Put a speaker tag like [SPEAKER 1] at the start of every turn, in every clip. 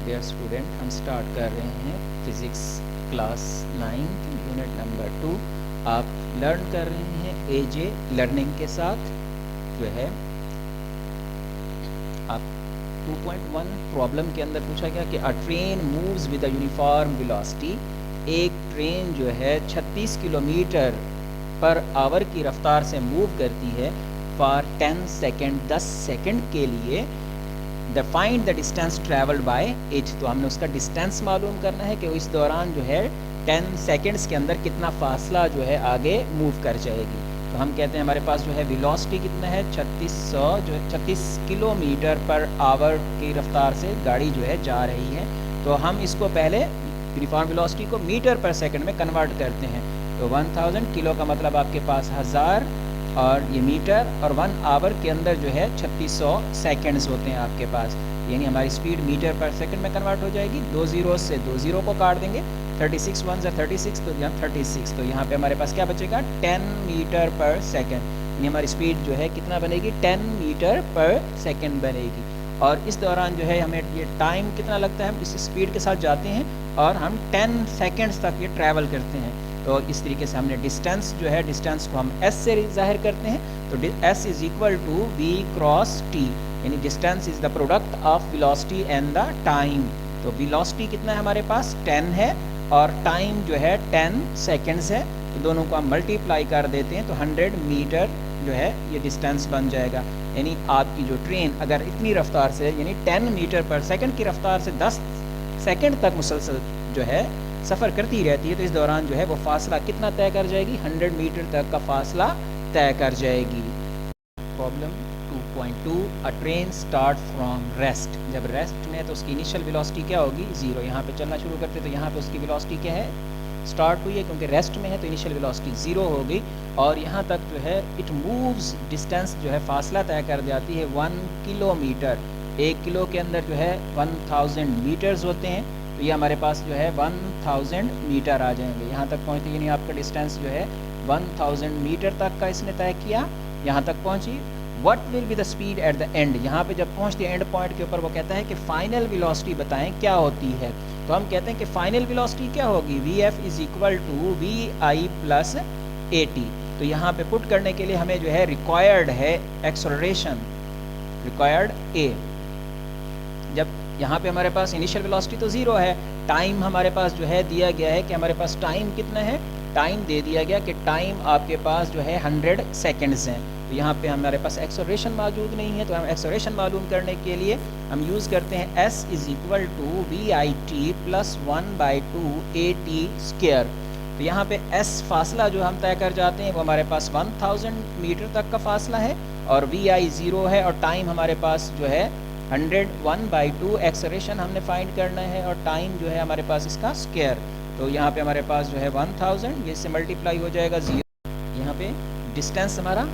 [SPEAKER 1] Dear student, हम start कर रहे हैं फिज़िक्स क्लास 9 यूनिट नंबर 2। आप लर्न कर रहे हैं एजे लर्निंग के साथ जो है। आप 2.1 प्रॉब्लम के अंदर पूछा गया कि अ train moves with a uniform velocity. एक ट्रेन जो है 36 किलोमीटर पर आवर की रफ्तार से मूव करती है फॉर 10 सेकेंड, 10 सेकेंड के लिए। Find the distance travelled by it. तो हमने उसका डिस्टेंस मालूम करना है कि इस दौरान जो है 10 सेकेंड्स के अंदर कितना फासला जो है आगे मूव कर जाएगी। तो हम कहते हैं हमारे पास जो है वेलोसिटी कितना है 36 किलोमीटर पर आवर की रफ्तार से गाड़ी जो है जा रही है। तो हम इसको पहले यूनिफॉर्म वेलोसिटी को मीटर पर सेकंड में कन्वर्ट करते हैं। तो 1000 किलो का मतलब आपके पास 1000 और ये मीटर, और 1 आवर के अंदर जो है 3600 सेकेंड्स होते हैं आपके पास। यानी हमारी स्पीड मीटर पर सेकंड में कन्वर्ट हो जाएगी। 2 जीरो से 2 जीरो को काट देंगे, 36 1 से 36, तो यहाँ 36। तो यहाँ पे हमारे पास क्या बचेगा 10 मीटर पर सेकंड। यानी हमारी स्पीड जो है कितना बनेगी 10 मीटर पर सेकंड बनेगी। और इस दौरान जो है हमें ये टाइम कितना लगता है, हम इस स्पीड के साथ जाते हैं और हम 10 सेकेंड्स तक ये ट्रैवल करते हैं। तो इस तरीके से हमने डिस्टेंस जो है, डिस्टेंस को हम s से जाहिर करते हैं। तो s is equal to v cross t, यानी distance is the product of velocity and the time. तो वेलोसिटी कितना है हमारे पास 10 है और टाइम जो है 10 सेकेंड्स है। तो दोनों को हम मल्टीप्लाई कर देते हैं तो 100 मीटर जो है ये डिस्टेंस बन जाएगा। यानी आपकी जो ट्रेन अगर इतनी रफ्तार से यानी 10 मीटर पर सेकंड की रफ्तार से 10 सेकंड तक मुसलसल जो है सफ़र करती रहती है, तो इस दौरान जो है वो फासला कितना तय कर जाएगी 100 मीटर तक का फासला तय कर जाएगी। Problem 2.2 a train start from rest. जब रेस्ट में है तो उसकी इनिशियल वेलोसिटी क्या होगी 0। यहाँ पे चलना शुरू करते तो यहाँ पे उसकी वेलोसिटी क्या है स्टार्ट हुई है, क्योंकि रेस्ट में है तो इनिशियल वेलोसिटी 0 हो गई। और यहाँ तक जो है इट मूव्स, डिस्टेंस जो है फासला तय कर जाती है 1 किलोमीटर। 1 किलो के अंदर जो है 1000 मीटर्स होते हैं। तो ये हमारे पास जो है 1000 मीटर आ जाएंगे यहाँ तक पहुँचते, यानी आपका डिस्टेंस जो है 1000 मीटर तक का इसने तय किया, यहाँ तक पहुँची। What will be the speed at the end. यहाँ पे जब पहुँचती है एंड पॉइंट के ऊपर वो कहता है कि फाइनल वेलोसिटी बताएं क्या होती है। तो हम कहते हैं कि फाइनल वेलोसिटी क्या होगी vf is equal to vi plus at। तो यहाँ पे पुट करने के लिए हमें जो है रिक्वायर्ड है एक्सेलरेशन, रिक्वायर्ड a। जब यहाँ पे हमारे पास इनिशियल वेलोसिटी तो 0 है, टाइम हमारे पास जो है दिया गया है कि हमारे पास टाइम कितना है, टाइम दे दिया गया कि टाइम आपके पास जो है 100 सेकेंड्स हैं। तो यहाँ पे हमारे पास एक्सेलरेशन मौजूद नहीं है, तो हम एक्सेलरेशन मालूम करने के लिए हम यूज़ करते हैं s is equal to vit plus 1/2 at square. तो यहाँ पे s फासला जो हम तय कर जाते हैं वो हमारे पास 1000 मीटर तक का फासला है, और vi 0 है, और टाइम हमारे पास जो है 101/2 एक्सेलरेशन हमने फाइंड करना है, और टाइम जो है हमारे पास इसका स्क्वायर। तो यहाँ पे हमारे पास जो है 1000, ये से मल्टीप्लाई हो जाएगा 0। यहाँ पे डिस्टेंस हमारा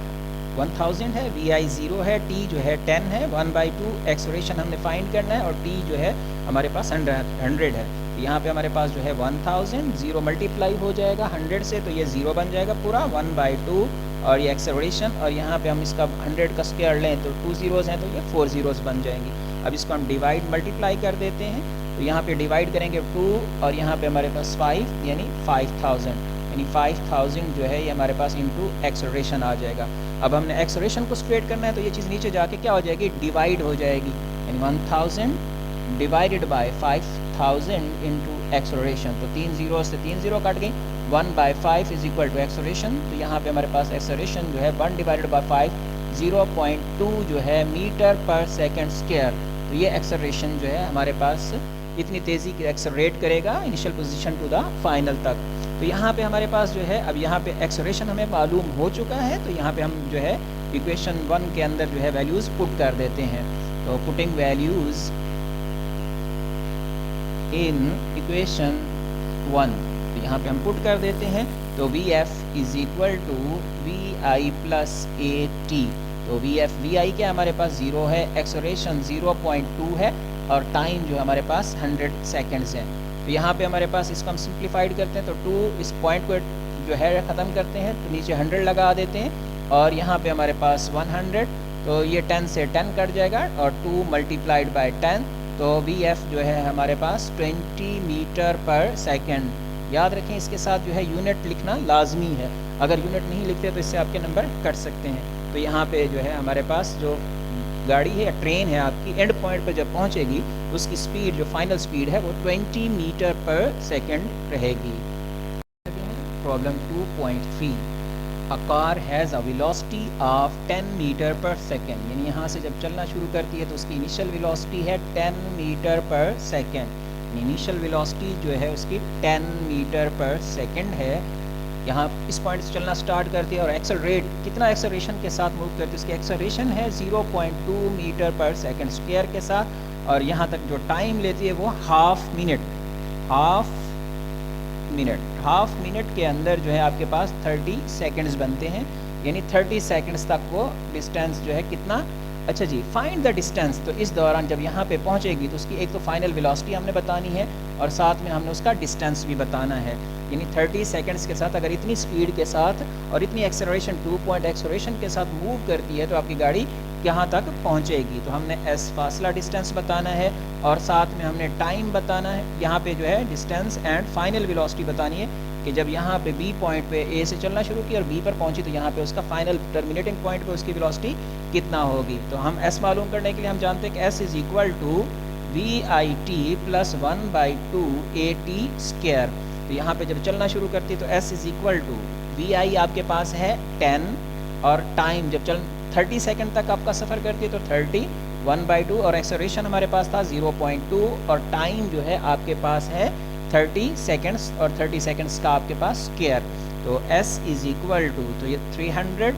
[SPEAKER 1] 1000 है, vi 0 है, t जो है 10 है, 1/2 एक्सेलरेशन हमने फाइंड करना है, और t जो है हमारे पास 100 है। तो यहाँ पे हमारे पास जो है 1000, 0 मल्टीप्लाई हो जाएगा 100 से, तो ये 0 बन जाएगा पूरा 1/2, और ये एक्सेलरेशन। और यहाँ पे हम इसका 100 का स्क्वायर लें तो 2 जीरोज़ हैं, तो ये 4 जीरोज़ बन जाएंगी। अब इसको हम डिवाइड मल्टीप्लाई कर देते हैं, तो यहाँ पे डिवाइड करेंगे 2, और यहाँ पे हमारे पास 5 यानी 5000, यानी 5000 जो है ये हमारे पास इंटू एक्सेलरेशन आ जाएगा। अब हमने एक्सेलरेशन को स्ट्रेट करना है, तो ये चीज़ नीचे जाके क्या हो जाएगी डिवाइड हो जाएगी, यानी 1000 डिवाइडेड बाय 5000 इंटू एक्सेलरेशन। तो 3 जीरो से 3 जीरो कट गई, 1/5 इज इक्वल टू एक्सेलरेशन। तो यहाँ पे हमारे पास एक्सेलरेशन जो है 1 डिवाइडेड बाय 5 0.2 जो है मीटर पर सेकंड स्क्वायर। तो ये एक्सेलरेशन जो है हमारे पास इतनी तेज़ी की एक्सेलरेट करेगा initial position to the final तक। तो यहाँ पे हमारे पास जो है अब यहाँ पे एक्सेलरेशन हमें मालूम हो चुका है, तो यहाँ पे हम जो है इक्वेशन 1 के अंदर जो है वैल्यूज़ पुट कर देते हैं। तो पुटिंग वैल्यूज़ इन इक्वेशन 1, तो यहाँ पे हम पुट कर देते हैं। तो vf is equal to vi plus at। तो vi क्या हमारे पास 0 है, एक्सेलरेशन 0.2 है, और टाइम जो है हमारे पास 100 सेकेंड्स है। तो यहाँ पे हमारे पास इसको हम सिंप्लीफाइड करते हैं, तो 2 इस पॉइंट को जो है ख़त्म करते हैं, तो नीचे 100 लगा देते हैं, और यहाँ पे हमारे पास 100, तो ये 10 से 10 कट जाएगा, और 2 मल्टीप्लाइड बाय 10, तो वी एफ जो है हमारे पास 20 मीटर पर सेकेंड। याद रखें इसके साथ जो है यूनिट लिखना लाजमी है, अगर यूनिट नहीं लिखते तो इससे आपके नंबर कट सकते हैं। तो यहाँ पे जो है हमारे पास जो गाड़ी है या ट्रेन है आपकी एंड पॉइंट पर जब पहुँचेगी तो उसकी स्पीड जो फाइनल स्पीड है वो 20 मीटर पर सेकेंड रहेगी। Problem 2.3, a car has a velocity of 10 metre per second, यानी यहाँ से जब चलना शुरू करती है तो उसकी इनिशियल वेलोसिटी है 10 metre per second. Initial velocity जो है उसकी 10 मीटर पर सेकेंड है। यहाँ इस पॉइंट से चलना स्टार्ट करती है और एक्सेलरेट कितना एक्सेलरेशन के साथ मूव करती है, उसकी एक्सेलरेशन है 0.2 मीटर पर सेकेंड स्क्वायर के साथ। और यहाँ तक जो टाइम लेती है वो हाफ मिनट के अंदर जो है आपके पास 30 सेकेंड्स बनते हैं, यानी 30 सेकेंड्स तक वो डिस्टेंस जो है कितना। अच्छा जी, फाइंड द डिस्टेंस। तो इस दौरान जब यहाँ पे पहुँचेगी तो उसकी एक तो फाइनल वेलोसिटी हमने बतानी है और साथ में हमने उसका डिस्टेंस भी बताना है। यानी 30 सेकेंड्स के साथ अगर इतनी स्पीड के साथ और इतनी एक्सेलरेशन 2 पॉइंट एक्सेलरेशन के साथ मूव करती है तो आपकी गाड़ी यहाँ तक पहुँचेगी। तो हमने एस फासला डिस्टेंस बताना है और साथ में हमने टाइम बताना है। यहाँ पे जो है डिस्टेंस एंड फाइनल वेलोसिटी बतानी है कि जब यहाँ पे बी पॉइंट पे ए से चलना शुरू किया और बी पर पहुँची तो यहाँ पे उसका फाइनल टर्मिनेटिंग पॉइंट पे उसकी वेलोसिटी कितना होगी। तो हम एस मालूम करने के लिए हम जानते हैं कि S is equal to V I T plus 1/2 A T square. तो यहाँ पे जब चलना शुरू करती है तो S is equal to V I आपके पास है 10 और टाइम जब 30 सेकंड तक आपका सफ़र करती है तो 30 1/2 और एक्सेलरेशन हमारे पास था 0.2 और टाइम जो है आपके पास है 30 सेकंड्स और 30 सेकंड्स का आपके पास स्क्वायर। तो s इज इक्वल टू, तो ये 300,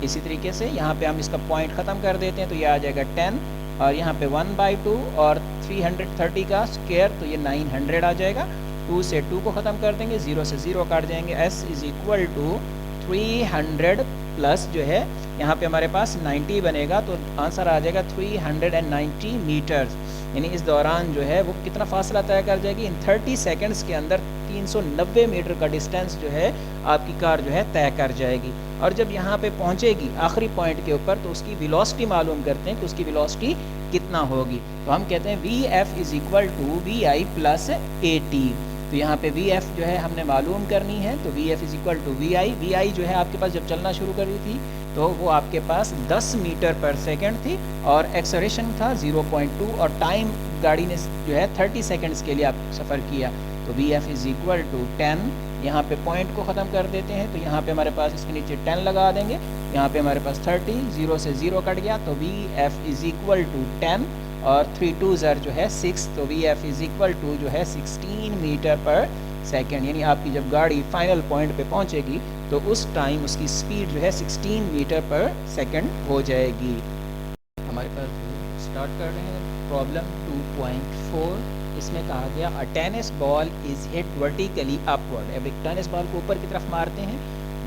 [SPEAKER 1] इसी तरीके से यहाँ पे हम इसका पॉइंट ख़त्म कर देते हैं तो ये आ जाएगा 10 और यहाँ पे 1/2 और 330 का स्क्वायर तो ये 900 आ जाएगा। 2 से 2 को ख़त्म कर देंगे, 0 से 0 काट जाएंगे। s is equal to 300 plus जो है यहाँ पे हमारे पास 90 बनेगा तो आंसर आ जाएगा 390 मीटर्स। यानी इस दौरान जो है वो कितना फासला तय कर जाएगी, इन 30 सेकंड्स के अंदर 390 मीटर का डिस्टेंस जो है आपकी कार जो है तय कर जाएगी। और जब यहाँ पे पहुँचेगी आखिरी पॉइंट के ऊपर तो उसकी वेलोसिटी मालूम करते हैं कि उसकी वेलोसिटी कितना होगी। तो हम कहते हैं V F is equal to V I plus A T. तो यहाँ पे वी एफ जो है हमने मालूम करनी है तो V F is equal to V I जो है आपके पास जब चलना शुरू कर रही थी तो वो आपके पास 10 मीटर पर सेकंड थी और एक्सेलरेशन था 0.2 और टाइम गाड़ी ने जो है 30 सेकंड्स के लिए आप सफ़र किया। तो V F is equal to 10, यहाँ पे पॉइंट को ख़त्म कर देते हैं तो यहाँ पे हमारे पास इसके नीचे 10 लगा देंगे, यहाँ पे हमारे पास 30, 0 से 0 कट गया तो V F is equal to 10 और 3 2 जो है 6, तो V F is equal to जो है 16 मीटर पर सेकेंड। यानी आपकी जब गाड़ी फाइनल पॉइंट पे पहुंचेगी तो उस टाइम उसकी स्पीड जो है 16 मीटर पर सेकेंड हो जाएगी। हमारे पास स्टार्ट कर रहे हैं प्रॉब्लम 2.4। इसमें कहा गया a tennis ball is hit vertically upward. अब एक टेनिस बॉल को ऊपर की तरफ मारते हैं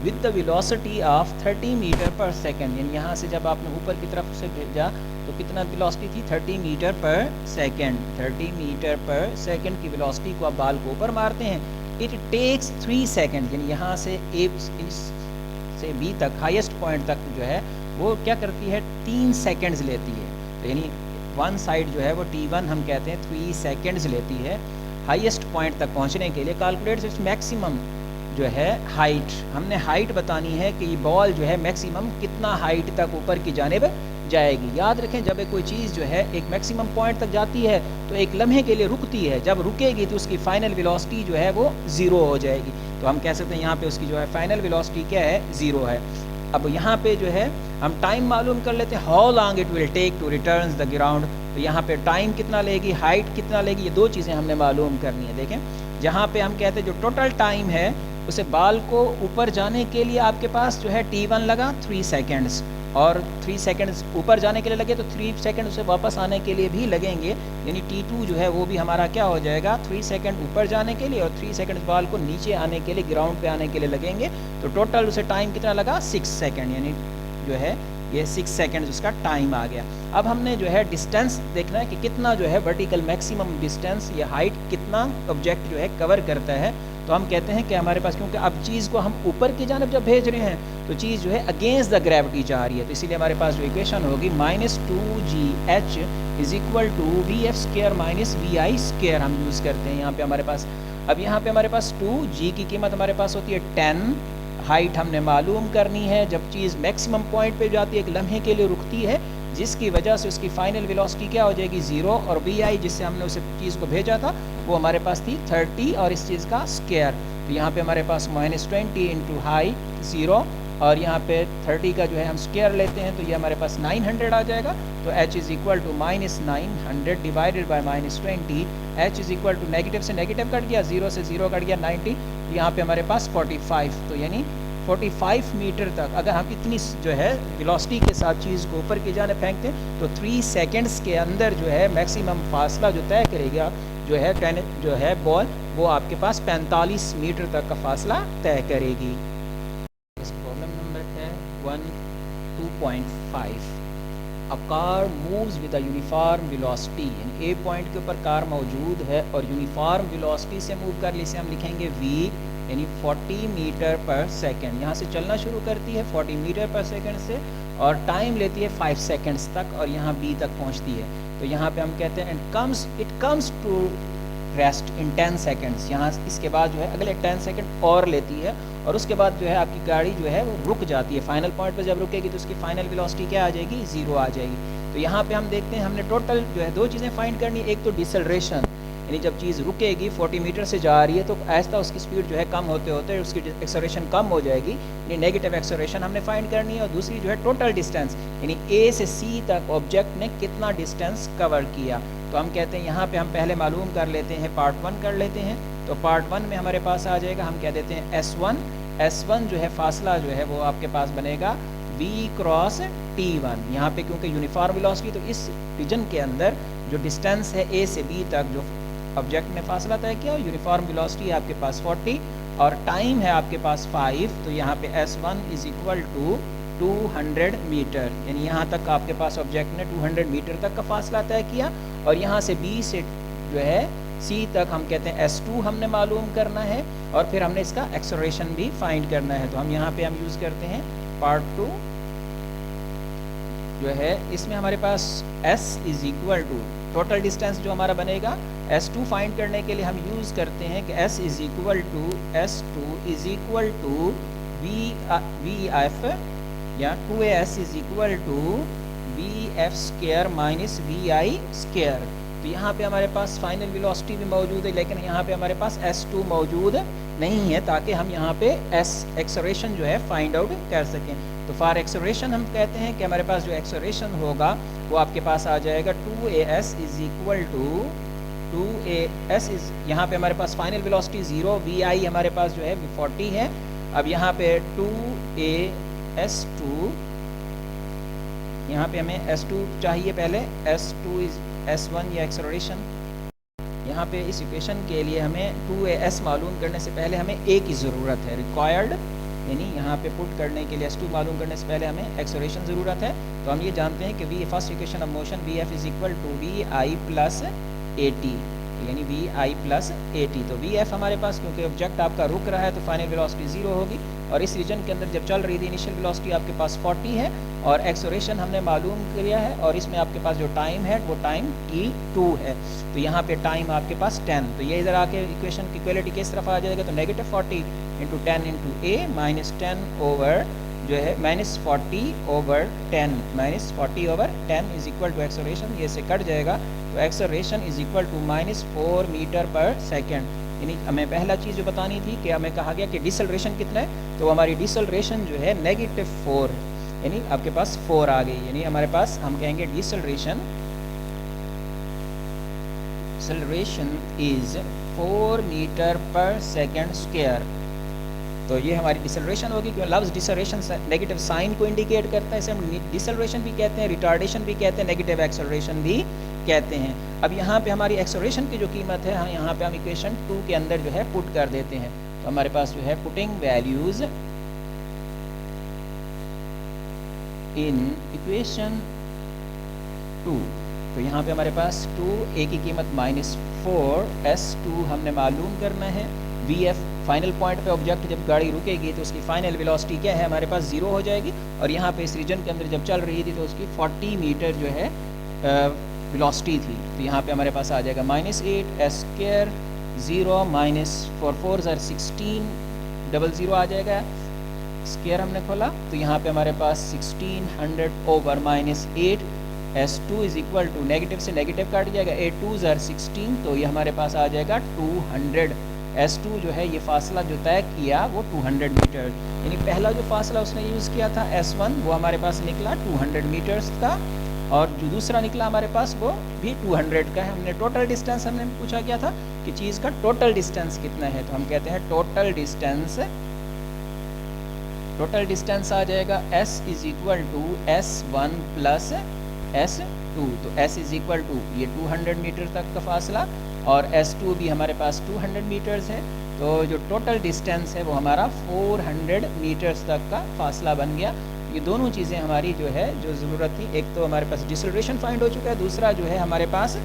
[SPEAKER 1] with the velocity of 30 metre per second. यानी यहाँ से जब आपने ऊपर की तरफ से भेजा तो कितना वेलोसिटी थी 30 metre per second. 30 metre per second की वेलोसिटी को आप बॉल को ऊपर मारते हैं। इट टेक्स 3 सेकेंड, यानी यहाँ से ए से बी तक हाईएस्ट पॉइंट तक जो है वो क्या करती है 3 सेकेंड्स लेती है। तो यानी वन साइड जो है वो T1 हम कहते हैं 3 सेकेंड्स लेती है हाईएस्ट पॉइंट तक पहुँचने के लिए। कैलकुलेट इट्स मैक्सिमम जो है हाइट, हमने हाइट बतानी है कि बॉल जो है मैक्सिमम कितना हाइट तक ऊपर की जानिब जाएगी। याद रखें जब कोई चीज़ जो है एक मैक्सिमम पॉइंट तक जाती है तो एक लम्हे के लिए रुकती है, जब रुकेगी तो उसकी फाइनल वेलोसिटी जो है वो 0 हो जाएगी। तो हम कह सकते हैं यहाँ पे उसकी जो है फाइनल वेलोसिटी क्या है 0 है। अब यहाँ पे जो है हम टाइम मालूम कर लेते हैं, how long it will take to return the ground. तो यहाँ पे टाइम कितना लेगी, हाइट कितना लेगी, ये दो चीज़ें हमने मालूम करनी है। देखें जहाँ पे हम कहते हैं जो टोटल टाइम है उसे बॉल को ऊपर जाने के लिए आपके पास जो है T1 लगा 3 सेकेंड्स और 3 सेकेंड्स ऊपर जाने के लिए लगे तो 3 सेकेंड उसे वापस आने के लिए भी लगेंगे। यानी T2 जो है वो भी हमारा क्या हो जाएगा 3 सेकेंड ऊपर जाने के लिए और 3 सेकेंड बॉल को नीचे आने के लिए ग्राउंड पे आने के लिए लगेंगे। तो टोटल उसे टाइम कितना लगा 6 सेकेंड, यानी जो है ये 6 सेकेंड उसका टाइम आ गया। अब हमने जो है डिस्टेंस देखना है कि कितना जो है वर्टिकल मैक्सिमम डिस्टेंस, ये हाइट कितना ऑब्जेक्ट जो है कवर करता है। तो हम कहते हैं कि हमारे पास, क्योंकि अब चीज़ को हम ऊपर की जानब जब भेज रहे हैं तो चीज़ जो है अगेंस्ट द ग्रेविटी जा रही है, तो इसीलिए हमारे पास जो इक्वेशन होगी -2gh is equal to V F square minus V I square हम यूज़ करते हैं यहाँ पे हमारे पास। अब यहाँ पे हमारे पास 2g की कीमत हमारे पास होती है 10, हाइट हमने मालूम करनी है। जब चीज़ मैक्सिमम पॉइंट पे जाती है, एक लम्हे के लिए रुकती है, जिसकी वजह से उसकी फाइनल वेलोसिटी क्या हो जाएगी 0, और वी आई जिससे हमने उसे चीज़ को भेजा था वो हमारे पास थी 30 और इस चीज़ का स्क्वायर। तो यहाँ पे हमारे पास -20 इंटू हाई 0 और यहाँ पे 30 का जो है हम स्क्वायर लेते हैं तो ये हमारे पास 900 आ जाएगा। तो h is equal to -900 divided by -20, h is equal to negative से नेगेटिव कट गया, 0 से 0 कट गया 90, तो यहाँ पे हमारे पास 45, तो यानी 45 मीटर तक अगर हम इतनी जो है वेलोसिटी के साथ चीज़ को ऊपर की जाने फेंकते हैं तो 3 सेकेंड्स के अंदर जो है मैक्सिमम फासला जो तय करेगा जो है जो है बॉल, वो आपके पास 45 मीटर तक का फासला तय करेगी। इस प्रॉब्लम नंबर है 2.5। A car moves with a uniform velocity, यानी ए पॉइंट के ऊपर कार मौजूद है और यूनिफॉर्म वेलोसिटी से मूव कर, इसे हम लिखेंगे v, यानी 40 मीटर पर सेकेंड। यहाँ से चलना शुरू करती है 40 मीटर पर सेकेंड से और टाइम लेती है 5 सेकेंड्स तक और यहाँ B तक पहुँचती है। तो यहाँ पे हम कहते हैं it comes to rest in 10 seconds. यहाँ इसके बाद जो है अगले 10 सेकेंड और लेती है और उसके बाद जो है आपकी गाड़ी जो है वो रुक जाती है। फाइनल पॉइंट पर जब रुकेगी तो उसकी फाइनल वेलोसिटी क्या आ जाएगी 0 आ जाएगी। तो यहाँ पे हम देखते हैं हमने टोटल जो है 2 चीज़ें फाइंड करनी है। एक तो डिसलरेशन, यानी जब चीज़ रुकेगी 40 मीटर से जा रही है तो ऐसा उसकी स्पीड जो है कम होते होते उसकी एक्सेलरेशन कम हो जाएगी, यानी नेगेटिव एक्सेलरेशन हमने फाइंड करनी है। और दूसरी जो है टोटल डिस्टेंस, यानी ए से सी तक ऑब्जेक्ट ने कितना डिस्टेंस कवर किया। तो हम कहते हैं यहाँ पे हम पहले मालूम कर लेते हैं, पार्ट 1 कर लेते हैं। तो पार्ट 1 में हमारे पास आ जाएगा, हम कह देते हैं S1 जो है फासला जो है वो आपके पास बनेगा v क्रॉस t1। यहाँ पे क्योंकि यूनिफॉर्म वेलोसिटी, तो इस रीजन के अंदर जो डिस्टेंस है a से b तक जो ऑब्जेक्ट ने फासला तय किया, यूनिफॉर्म वेलोसिटी है आपके पास 40 और टाइम है आपके पास 5। तो यहाँ पे S1 is equal to 200 metre, यानी यहाँ तक आपके पास ऑब्जेक्ट ने 200 मीटर तक का फासला तय किया। और यहाँ से B से जो है C तक हम कहते हैं S2 हमने मालूम करना है और फिर हमने इसका एक्सेलरेशन भी फाइंड करना है। तो हम यहाँ पे हम यूज़ करते हैं पार्ट 2 जो है, इसमें हमारे पास S is equal to total distance जो हमारा बनेगा S2 फाइंड करने के लिए हम यूज़ करते हैं कि S is equal to S2 is equal to VF या 2AS is equal to VF square minus VI square. तो यहाँ पे हमारे पास फाइनल वेलोसिटी भी मौजूद है, लेकिन यहाँ पे हमारे पास S2 मौजूद नहीं है ताकि हम यहाँ पे S एक्सेलरेशन जो है फाइंड आउट कर सकें। तो फॉर एक्सेलरेशन हम कहते हैं कि हमारे पास जो एक्सेलरेशन होगा वो आपके पास आ जाएगा 2AS is equal to 2AS is, यहाँ पे हमारे पास फाइनल वेलोसिटी 0, VI हमारे पास जो है 40 है। अब यहाँ पे 2AS2, यहाँ पे हमें S2 चाहिए पहले, S2 इज S1 या एक्सेलरेशन। यहाँ पे इस इक्वेशन के लिए हमें 2AS मालूम करने से पहले हमें A की ज़रूरत है, रिक्वायर्ड, यानी यहाँ पे पुट करने के लिए S2 मालूम करने से पहले हमें एक्सेलरेशन ज़रूरत है। तो हम ये जानते हैं कि first equation of motion VF is equal to VI plus AT, यानी VI प्लस AT। तो VF हमारे पास क्योंकि ऑब्जेक्ट आपका रुक रहा है तो फाइनल वेलोसिटी 0 होगी और इस रीजन के अंदर जब चल रही थी इनिशियल वेलोसिटी आपके पास 40 है और एक्सेलरेशन हमने मालूम किया है और इसमें आपके पास जो टाइम है वो टाइम t2 है। तो यहाँ पे टाइम आपके पास 10। तो ये इधर आके इक्वेशन की इक्वलिटी किस तरफ आ जाएगा, तो negative 40 into 10 into a minus 10 over जो है -40 over 10, -40 over 10 is equal to acceleration, ये से कट जाएगा। तो acceleration is equal to -4 metre per second. यानी हमें पहला चीज़ जो बतानी थी कि हमें कहा गया कि डिसलरेशन कितना है, तो हमारी डिसलरेशन जो है -4, यानी आपके पास 4 आ गई, यानी हमारे पास हम कहेंगे deceleration is 4 metre per second square. तो ये हमारी डिसलरेशन होगी, क्योंकि लफ्ज़ डिसलरेशन नेगेटिव साइन को इंडिकेट करता है, इसे हम डिसलरेशन भी कहते हैं, रिटार्डेशन भी कहते हैं, नेगेटिव एक्सेलरेशन भी कहते हैं। अब यहाँ पे हमारी एक्सेलरेशन की जो कीमत है, यहाँ पे हम इक्वेशन 2 के अंदर जो है पुट कर देते हैं। तो हमारे पास जो है पुटिंग वैल्यूज़ इन इक्वेशन 2, तो यहाँ पे हमारे पास 2 a की कीमत -4 s2 हमने मालूम करना है। vf फाइनल पॉइंट पे ऑब्जेक्ट जब गाड़ी रुकेगी तो उसकी फाइनल वेलोसिटी क्या है हमारे पास 0 हो जाएगी, और यहाँ पे इस रीजन के अंदर जब चल रही थी तो उसकी 40 मीटर जो है वेलोसिटी थी। तो यहाँ पे हमारे पास आ जाएगा -8 s² 0 -4 4 16 00 आ जाएगा। स्क्वायर हमने खोला तो यहाँ पे हमारे पास 1600 over -8 s2 is equal to negative से नेगेटिव काट जाएगा 8 2 16, तो ये हमारे पास आ जाएगा 200। s2 जो है ये फासला जो तय किया वो 200 मीटर, यानी पहला जो फासला उसने यूज़ किया था s1 वो हमारे पास निकला 200 मीटर्स का, और जो दूसरा निकला हमारे पास वो भी 200 का है। हमने टोटल डिस्टेंस हमने पूछा क्या था कि चीज़ का टोटल डिस्टेंस कितना है, तो हम कहते हैं टोटल डिस्टेंस आ जाएगा s is equal to s1 plus s2, तो s इज इक्वल टू ये 200 मीटर तक का फासला और s2 भी हमारे पास 200 मीटर्स है, तो जो टोटल डिस्टेंस है वो हमारा 400 मीटर्स तक का फासला बन गया। ये दोनों चीज़ें हमारी जो है जो ज़रूरत थी, एक तो हमारे पास डिसलेरेशन फाइंड हो चुका है, दूसरा जो है हमारे पास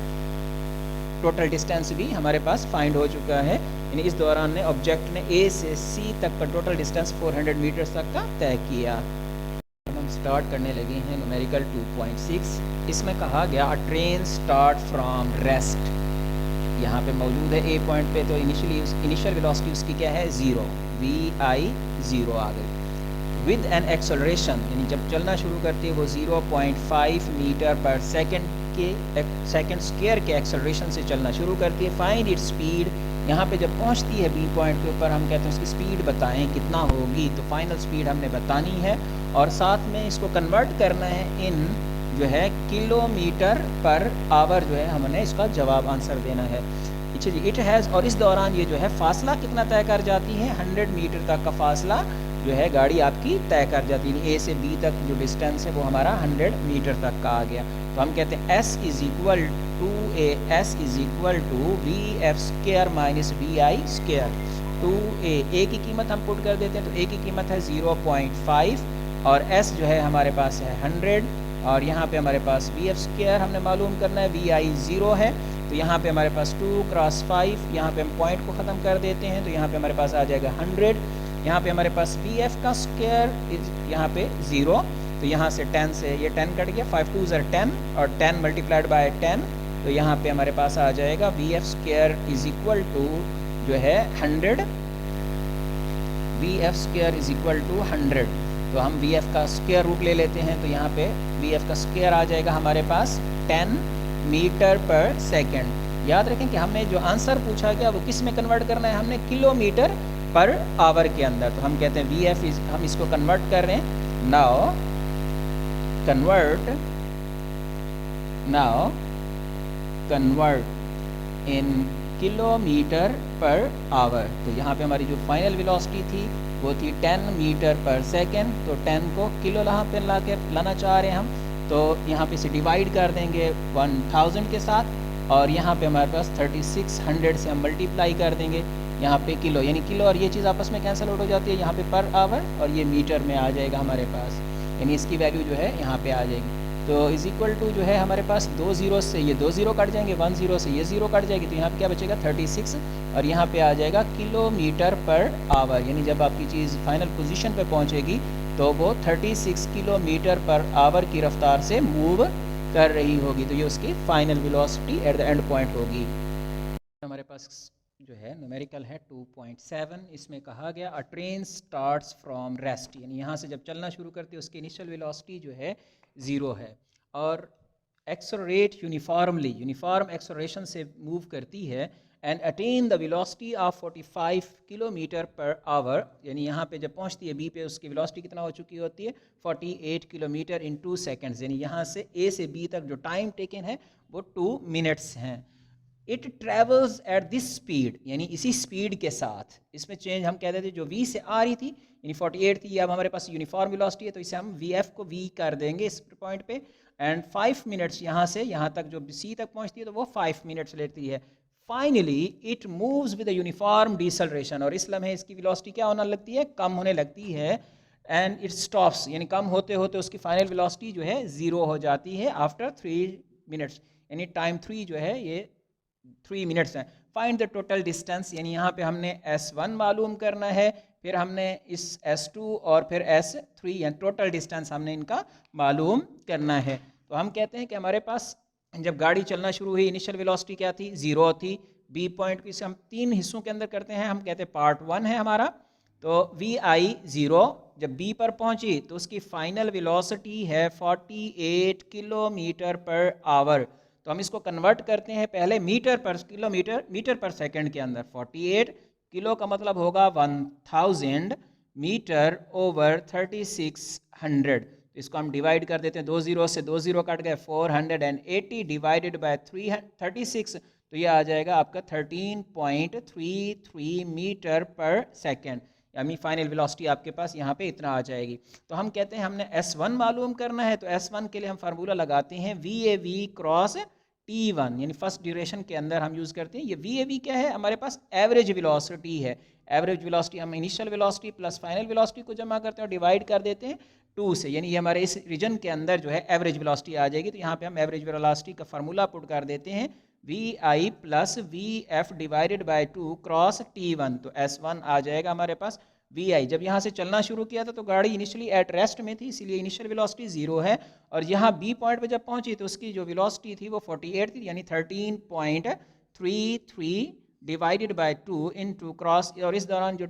[SPEAKER 1] टोटल डिस्टेंस भी हमारे पास फाइंड हो चुका है। यानी इस दौरान ने ऑब्जेक्ट ने ए से सी तक का टोटल डिस्टेंस 400 मीटर्स तक का तय किया। हम स्टार्ट करने लगे हैं न्यूमेरिकल 2.6। इसमें कहा गया अ ट्रेन स्टार्ट फ्रॉम रेस्ट, यहाँ पे मौजूद है ए पॉइंट पे, तो इनिशियल वेलोसिटी उसकी क्या है 0, vi 0 आ गई। विद एन एक्सेलरेशन, यानी जब चलना शुरू करती है वो 0.5 मीटर पर सेकेंड के सेकेंड स्क्वायर के एक्सेलरेशन से चलना शुरू करती है। फाइंड इट स्पीड, यहाँ पे जब पहुँचती है बी पॉइंट के ऊपर हम कहते हैं उसकी स्पीड बताएं कितना होगी, तो फाइनल स्पीड हमने बतानी है और साथ में इसको कन्वर्ट करना है इन जो है किलोमीटर पर आवर, जो है हमने इसका जवाब आंसर देना है। अच्छा जी, इट हैज़, और इस दौरान ये जो है फासला कितना तय कर जाती है 100 मीटर तक का फासला जो है गाड़ी आपकी तय कर जाती है। ए से बी तक जो डिस्टेंस है वो हमारा 100 मीटर तक का आ गया, तो हम कहते हैं s is equal to V F square minus V I square. 2a की कीमत हम पुट कर देते हैं, तो a की कीमत है 0.5 और s जो है हमारे पास है 100, और यहाँ पे हमारे पास वी एफ स्क्वायर हमने मालूम करना है, वी आई 0 है, तो यहाँ पे हमारे पास 2 क्रॉस 5, यहाँ पे हम पॉइंट को ख़त्म कर देते हैं, तो यहाँ पे हमारे पास आ जाएगा 100। यहाँ पे हमारे पास वी एफ का स्क्वायर यहाँ पे 0, तो यहाँ से 10 से ये 10 कट गया, 5 2 10 और 10 मल्टीप्लाइड बाय 10, तो यहाँ पे हमारे पास आ जाएगा V F square is equal to जो है 100, V F square is equal to 100, तो हम वी एफ का स्क्वायर रूट ले लेते हैं, तो यहाँ पे वी एफ का स्क्वायर आ जाएगा हमारे पास 10 मीटर पर सेकेंड। याद रखें कि हमने जो आंसर पूछा गया वो किस में कन्वर्ट करना है, हमने किलोमीटर पर आवर के अंदर, तो हम कहते हैं वी एफ हम इसको कन्वर्ट कर रहे हैं। Now convert in kilometre per our, तो यहाँ पे हमारी जो फाइनल वेलोसिटी थी वो थी 10 मीटर पर सेकेंड, तो 10 को किलो यहाँ पे लाना चाह रहे हैं हम, तो यहाँ पे इसे डिवाइड कर देंगे 1000 के साथ और यहाँ पे हमारे पास 3600 से हम मल्टीप्लाई कर देंगे यहाँ पे किलो, यानी किलो और ये चीज़ आपस में कैंसिल आउट हो जाती है, यहाँ पे पर आवर और ये मीटर में आ जाएगा हमारे पास, यानी इसकी वैल्यू जो है यहाँ पे आ जाएगी। तो इज इक्वल टू जो है हमारे पास 2 0 से ये 2 0 कट जाएंगे, 1 0 से ये 0 कट जाएगी, तो यहाँ पे क्या बचेगा 36 और यहाँ पे आ जाएगा किलोमीटर पर आवर, यानी जब आपकी चीज़ फाइनल पोजीशन पे पहुँचेगी तो वो 36 किलोमीटर पर आवर की रफ्तार से मूव कर रही होगी, तो ये उसकी final velocity at the end point होगी। हमारे पास जो है न्यूमेरिकल है 2.7, इसमें कहा गया अ ट्रेन स्टार्ट्स फ्रॉम रेस्ट, यानी यहाँ से जब चलना शुरू करती है उसकी इनिशियल वेलोसिटी जो है 0 है और एक्सेलरेट यूनिफॉर्म एक्सेलरेशन से मूव करती है and attain the velocity of 45 kilometre per our, यानी यहाँ पे जब पहुँचती है बी पे उसकी वेलोसिटी कितना हो चुकी होती है 48 किलोमीटर इन 2 सेकेंड्स, यानी यहाँ से ए से बी तक जो टाइम टेकन है वो 2 मिनट्स हैं। It travels at this speed, यानी इसी स्पीड के साथ, इसमें चेंज हम कहते थे जो v से आ रही थी यानी 48 थी, अब हमारे पास यूनिफॉर्म वेलोसिटी है तो इसे हम vf को v कर देंगे इस पॉइंट पे एंड 5 मिनट्स यहाँ से यहाँ तक जो c तक पहुँचती है तो वो 5 मिनट्स लेती है। Finally it moves with uniform deceleration, और इस लम्हे इसकी वेलोसिटी क्या होने लगती है, कम होने लगती है एंड इट स्टॉप्स, यानी कम होते होते उसकी फाइनल वेलोसिटी जो है 0 हो जाती है आफ्टर 3 मिनट्स, यानी टाइम 3 जो है ये 3 मिनट्स हैं। फाइंड द टोटल डिस्टेंस, यानी यहाँ पे हमने S1 मालूम करना है, फिर हमने इस S2 और फिर S3, यानी टोटल डिस्टेंस हमने इनका मालूम करना है। तो हम कहते हैं कि हमारे पास जब गाड़ी चलना शुरू हुई इनिशियल वेलोसिटी क्या थी, 0 थी। बी पॉइंट को इसे हम 3 हिस्सों के अंदर करते हैं, हम कहते हैं पार्ट 1 है हमारा। तो VI 0 जब B पर पहुंची तो उसकी फाइनल वेलोसिटी है 48 किलोमीटर पर आवर। तो हम इसको कन्वर्ट करते हैं पहले मीटर पर किलोमीटर, मीटर पर सेकंड के अंदर। 48 किलो का मतलब होगा 1000 मीटर ओवर 3600। तो इसको हम डिवाइड कर देते हैं, 2 जीरो से 2 जीरो कट गए, 480 डिवाइडेड बाय 36, तो ये आ जाएगा आपका 13.33 मीटर पर सेकेंड, यानी फाइनल वेलोसिटी आपके पास यहाँ पे इतना आ जाएगी। तो हम कहते हैं हमने S1 मालूम करना है, तो S1 के लिए हम फार्मूला लगाते हैं VAV क्रॉस T1, यानी फर्स्ट ड्यूरेशन के अंदर हम यूज़ करते हैं। ये VAV क्या है, हमारे पास एवरेज वेलोसिटी है। एवरेज वेलोसिटी हम initial velocity plus final velocity को जमा करते हैं और डिवाइड कर देते हैं 2 से, यानी ये हमारे इस रीजन के अंदर जो है एवरेज वेलोसिटी आ जाएगी। तो यहाँ पे हम एवरेज वेलोसिटी का फार्मूला पुट कर देते हैं, VI plus VF divided by 2 cross T1। तो S1 आ जाएगा हमारे पास VI। जब यहाँ से चलना शुरू किया था तो गाड़ी इनिशियली एट रेस्ट में थी, इसीलिए इनिशियल वेलोसिटी 0 है। और यहाँ B पॉइंट पे जब पहुंची तो उसकी जो वेलोसिटी थी वो 48 थी, यानी 13.33 डिवाइडेड बाय 2 इनटू क्रॉस, और इस दौरान जो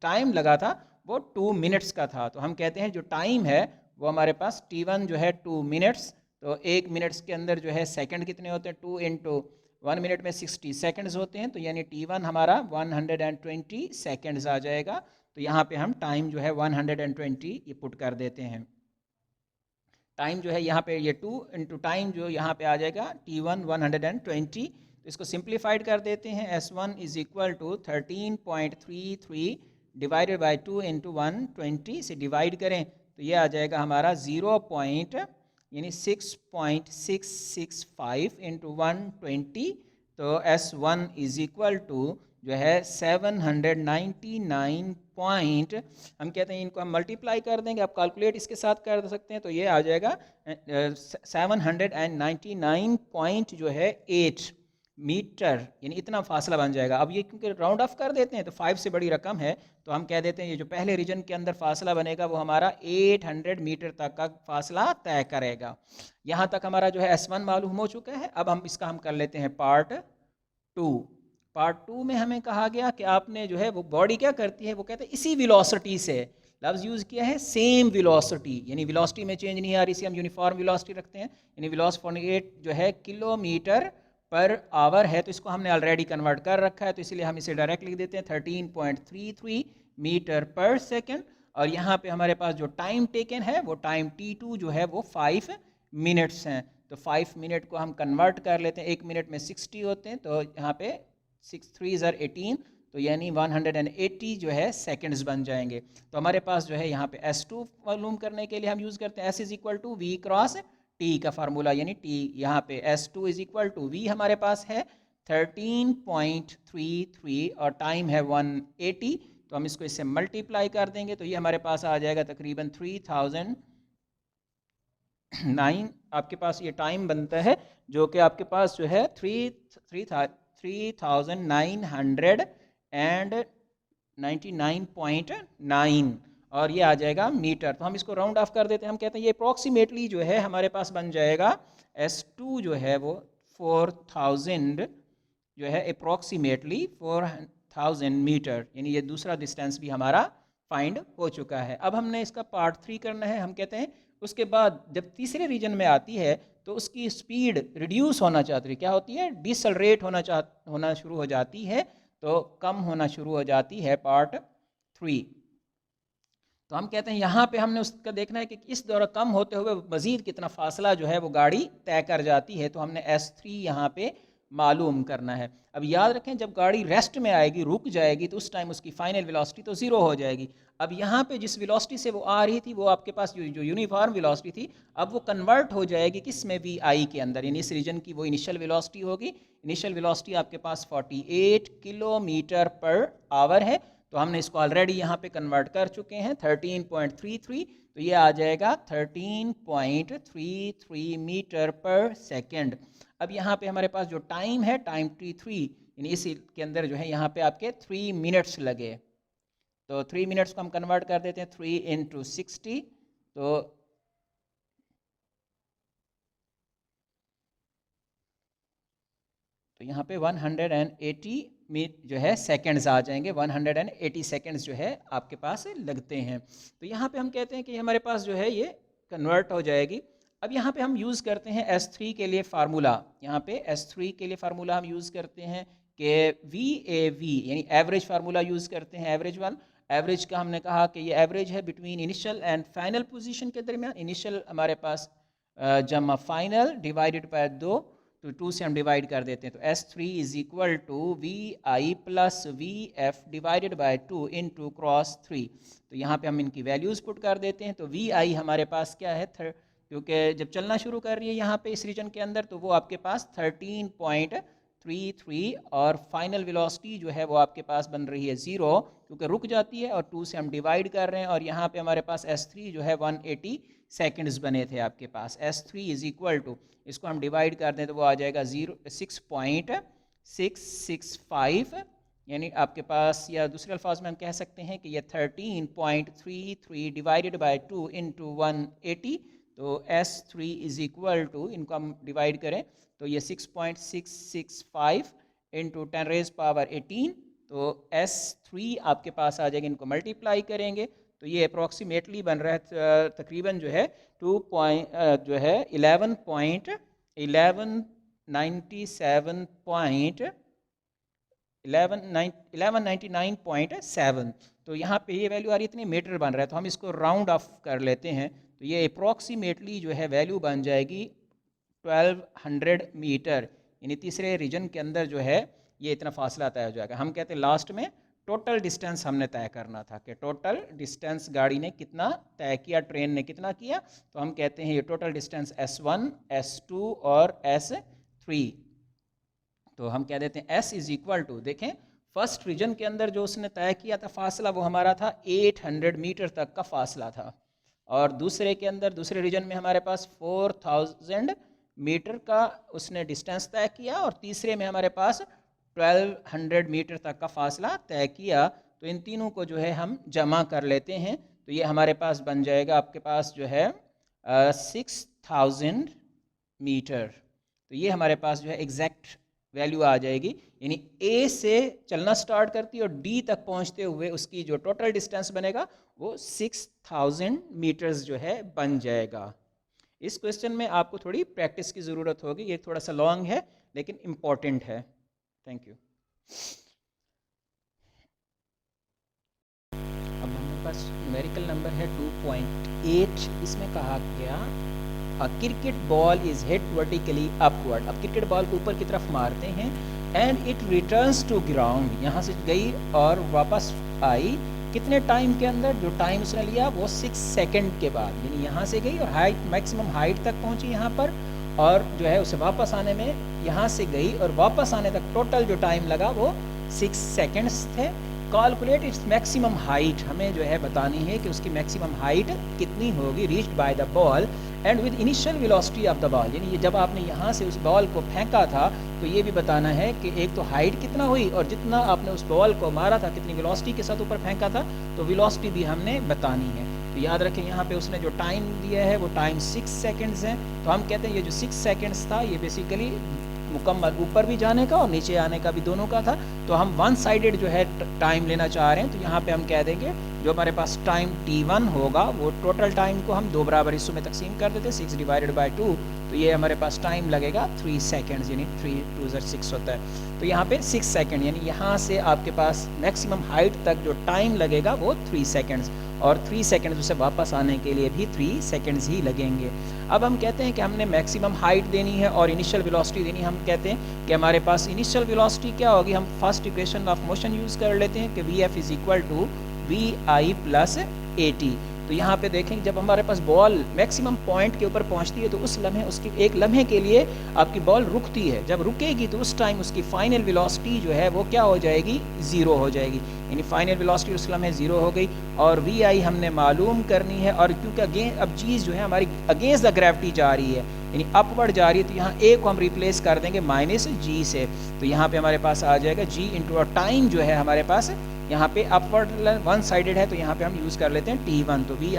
[SPEAKER 1] टाइम लगा था वो 2 मिनट्स का था। तो हम कहते हैं जो टाइम है वो हमारे पास T1 जो है 2 मिनट्स। तो 1 मिनट्स के अंदर जो है सेकंड कितने होते हैं, 2 इंटू 1 मिनट में 60 सेकंड्स होते हैं, तो यानी T1 हमारा 120 सेकंड्स आ जाएगा। तो यहाँ पे हम टाइम जो है 120 ये पुट कर देते हैं। टाइम जो है यहाँ पे ये 2 इंटू टाइम जो यहाँ पे आ जाएगा T1 120। तो इसको सिंप्लीफाइड कर देते हैं, S1 is equal to 13.33 divided by 2 into 120 से डिवाइड करें तो ये आ जाएगा हमारा 0 यानी 6.665 इंटू 120। तो S1 इज इक्वल टू जो है 799 पॉइंट, हम कहते हैं इनको हम मल्टीप्लाई कर देंगे, आप कैलकुलेट इसके साथ कर सकते हैं, तो ये आ जाएगा 799 पॉइंट जो है 8 मीटर, यानी इतना फासला बन जाएगा। अब ये क्योंकि राउंड ऑफ कर देते हैं तो 5 से बड़ी रकम है, तो हम कह देते हैं ये जो पहले रीजन के अंदर फासला बनेगा वो हमारा 800 मीटर तक का फासला तय करेगा। यहाँ तक हमारा जो है S1 मालूम हो चुका है। अब हम इसका हम कर लेते हैं पार्ट 2। पार्ट 2 में हमें कहा गया कि आपने जो है वो बॉडी क्या करती है, वो कहते हैं इसी वेलोसिटी से, लफ्ज़ यूज़ किया है सेम वेलोसिटी, यानी वेलोसिटी में चेंज नहीं आ रही, इसे हम यूनिफॉर्म वेलोसिटी रखते हैं। यानी वेलोसिटी 48 जो है किलोमीटर पर आवर है, तो इसको हमने ऑलरेडी कन्वर्ट कर रखा है, तो इसलिए हम इसे डायरेक्ट लिख देते हैं 13.33 मीटर पर सेकेंड। और यहाँ पे हमारे पास जो टाइम टेकन है वो टाइम T2 जो है वो 5 मिनट्स हैं। तो 5 मिनट को हम कन्वर्ट कर लेते हैं, 1 मिनट में 60 होते हैं, तो यहाँ पे 6 3 18, तो यानी 180 जो है सेकंड्स बन जाएंगे। तो हमारे पास जो है यहाँ पे S2 मालूम करने के लिए हम यूज़ करते हैं S is equal to V cross T का फार्मूला, यानी T यहाँ पे S2 is equal to V हमारे पास है 13.33 और टाइम है 180, तो हम इसको इससे मल्टीप्लाई कर देंगे तो ये हमारे पास आ जाएगा तकरीबन 3009 आपके पास ये टाइम बनता है, जो कि आपके पास जो है 3999.9 और ये आ जाएगा मीटर। तो हम इसको राउंड ऑफ कर देते हैं, हम कहते हैं ये अप्रॉक्सीमेटली जो है हमारे पास बन जाएगा S2 जो है वो 4000 जो है अप्रॉक्सीमेटली 4000 मीटर, यानी ये दूसरा डिस्टेंस भी हमारा फाइंड हो चुका है। अब हमने इसका पार्ट 3 करना है। हम कहते हैं उसके बाद जब तीसरे रीजन में आती है तो उसकी स्पीड रिड्यूस होना चाहती है, क्या होती है, डिसलरेट होना शुरू हो जाती है, तो कम होना शुरू हो जाती है पार्ट 3। तो हम कहते हैं यहाँ पे हमने उसका देखना है कि इस दौरान कम होते हुए मज़ीद कितना फासला जो है वो गाड़ी तय कर जाती है, तो हमने S3 यहाँ पे मालूम करना है। अब याद रखें जब गाड़ी रेस्ट में आएगी, रुक जाएगी, तो उस टाइम उसकी फाइनल वेलोसिटी तो 0 हो जाएगी। अब यहाँ पे जिस वेलोसिटी से वो आ रही थी वो आपके पास जो यूनिफॉर्म वेलोसिटी थी, अब वो कन्वर्ट हो जाएगी किस में, VI के अंदर, यानी इस रीजन की वो इनिशियल वेलोसिटी होगी। इनिशियल वेलोसिटी आपके पास 48 किलोमीटर पर आवर है, तो हमने इसको ऑलरेडी यहाँ पे कन्वर्ट कर चुके हैं 13.33, तो ये आ जाएगा 13.33 मीटर पर सेकेंड। अब यहाँ पे हमारे पास जो टाइम है, टाइम T3, यानी इसी के अंदर जो है यहाँ पे आपके 3 मिनट्स लगे, तो 3 मिनट्स को हम कन्वर्ट कर देते हैं 3 × 60, तो यहाँ पे 180 जो है सेकंड्स आ जाएंगे, 180 सेकंड्स जो है आपके पास लगते हैं। तो यहाँ पे हम कहते हैं कि हमारे पास जो है ये कन्वर्ट हो जाएगी। अब यहाँ पे हम यूज़ करते हैं S3 के लिए फार्मूला, यहाँ पे S3 के लिए फार्मूला हम यूज़ करते हैं कि VAV यानी एवरेज फार्मूला यूज़ करते हैं, एवरेज वन। एवरेज का हमने कहा कि ये एवरेज है between initial and final position के दरमियान। इनिशियल हमारे पास जमा फाइनल डिवाइडेड बाय 2, तो 2 से हम डिवाइड कर देते हैं, तो S3 is equal to VI plus VF divided by 2 into cross 3। तो यहाँ पे हम इनकी वैल्यूज़ पुट कर देते हैं। तो VI हमारे पास क्या है, क्योंकि जब चलना शुरू कर रही है यहाँ पे इस रीजन के अंदर, तो वो आपके पास 13.33 और फाइनल वेलोसिटी जो है वो आपके पास बन रही है 0, क्योंकि रुक जाती है और 2 से हम डिवाइड कर रहे हैं। और यहाँ पे हमारे पास S3 जो है 180 सेकंड्स बने थे आपके पास। S3 इज इक्वल टू, इसको हम डिवाइड कर दें तो वो आ जाएगा 6.665, यानी आपके पास, या दूसरे अल्फाज में हम कह सकते हैं कि ये 13.33 डिवाइडेड बाय 2 इंटू 180, तो S3 इज इक्वल टू, इनको हम डिवाइड करें तो ये 6.665 इंटू 10⁻18, तो S3 आपके पास आ जाएगा। इनको मल्टीप्लाई करेंगे तो ये अप्रॉक्सीमेटली बन रहा है तकरीबन जो है 1199.7, तो यहाँ पे ये वैल्यू आ रही है, इतनी मीटर बन रहा है, तो हम इसको राउंड ऑफ कर लेते हैं, तो ये अप्रॉक्सीमेटली जो है वैल्यू बन जाएगी 1200 मीटर, यानी तीसरे रीजन के अंदर जो है ये इतना फासला तय हो जाएगा। हम कहते हैं लास्ट में टोटल डिस्टेंस हमने तय करना था कि टोटल डिस्टेंस गाड़ी ने कितना तय किया, ट्रेन ने कितना किया, तो हम कहते हैं ये टोटल डिस्टेंस S1, S2 और S3, तो हम कह देते हैं S इज इक्वल टू, देखें फर्स्ट रीजन के अंदर जो उसने तय किया था फासला, वो हमारा था 800 मीटर तक का फासला था, और दूसरे के अंदर, दूसरे रीजन में हमारे पास 4000 मीटर का उसने डिस्टेंस तय किया, और तीसरे में हमारे पास 1200 मीटर तक का फासला तय किया। तो इन तीनों को जो है हम जमा कर लेते हैं, तो ये हमारे पास बन जाएगा आपके पास जो है 6000 मीटर, तो ये हमारे पास जो है एग्जैक्ट वैल्यू आ जाएगी, यानी A से चलना स्टार्ट करती है और D तक पहुंचते हुए उसकी जो टोटल डिस्टेंस बनेगा वो 6000 मीटर्स जो है बन जाएगा। इस क्वेश्चन में आपको थोड़ी प्रैक्टिस की ज़रूरत होगी, ये थोड़ा सा लॉन्ग है लेकिन इम्पॉर्टेंट है। Thank you. अब हमारे पास न्यूमेरिकल नंबर है 2.8, इसमें कहा गया a cricket ball is hit vertically upward. अब क्रिकेट बॉल को ऊपर की तरफ मारते हैं and it returns to ground, यहाँ से गई और वापस आई, कितने टाइम के अंदर, जो टाइम उसने लिया वो 6 सेकंड के बाद, यानी यहाँ से गई और हाइट, मैक्सिमम हाइट तक पहुँची यहाँ पर, और जो है उसे वापस आने में, यहाँ से गई और वापस आने तक टोटल जो टाइम लगा वो 6 सेकंड्स थे। कैलकुलेट इट्स मैक्सिमम हाइट, हमें जो है बतानी है कि उसकी मैक्सिमम हाइट कितनी होगी reached by the ball and with initial velocity of the ball, यानी ये जब आपने यहाँ से उस बॉल को फेंका था तो ये भी बताना है कि एक तो हाइट कितना हुई और जितना आपने उस बॉल को मारा था कितनी वेलोसिटी के साथ ऊपर फेंका था, तो वेलोसिटी भी हमने बतानी है। तो याद रखें यहाँ पे उसने जो टाइम दिया है वो टाइम 6 सेकंड्स है, तो हम कहते हैं ये जो 6 सेकंड्स था ये बेसिकली मुकम्मल ऊपर भी जाने का और नीचे आने का भी दोनों का था, तो हम वन साइडेड जो है टाइम लेना चाह रहे हैं, तो यहाँ पे हम कह देंगे जो हमारे पास टाइम T1 होगा वो टोटल टाइम को हम 2 बराबर हिस्सों में तकसीम कर देते हैं, 6 डिवाइडेड बाय 2, तो ये हमारे पास टाइम लगेगा 3 सेकंड्स, यानी 3 2 6 होता है, तो यहाँ पे 6 सेकंड, यानी यहाँ से आपके पास मैक्सिमम हाइट तक जो टाइम लगेगा वो 3 सेकंड्स, और 3 सेकंड्स उसे वापस आने के लिए भी 3 सेकंड्स ही लगेंगे। अब हम कहते हैं कि हमने मैक्सिमम हाइट देनी है और इनिशियल वेलोसिटी देनी है। हम कहते हैं कि हमारे पास इनिशियल वेलोसिटी क्या होगी, हम first equation of motion use कर लेते हैं कि VF is equal to VI plus AT, तो तो यहाँ पे देखें जब हमारे पास बॉल मैक्सिमम पॉइंट के ऊपर पहुँचती है तो उस लम्हे उसकी एक लम्हे के लिए आपकी बॉल रुकती है, जब रुकेगी तो उस टाइम उसकी फाइनल वेलोसिटी जो है वो क्या हो जाएगी, ज़ीरो हो जाएगी, यानी फाइनल वेलोसिटी उस लम्हे ज़ीरो हो गई। और वी आई हमने मालूम करनी है, और क्योंकि अब चीज़ जो है हमारी अगेंस्ट द ग्रेविटी जा रही है यानी अपवर्ड जा रही है, तो यहाँ ए को हम रिप्लेस कर देंगे माइनस जी से, तो यहाँ पे हमारे पास आ जाएगा जी इंटू टाइम जो है हमारे पास यहाँ पे अपवर्ड वन साइडेड है, तो यहाँ पे हम यूज़ कर लेते हैं t1। तो वी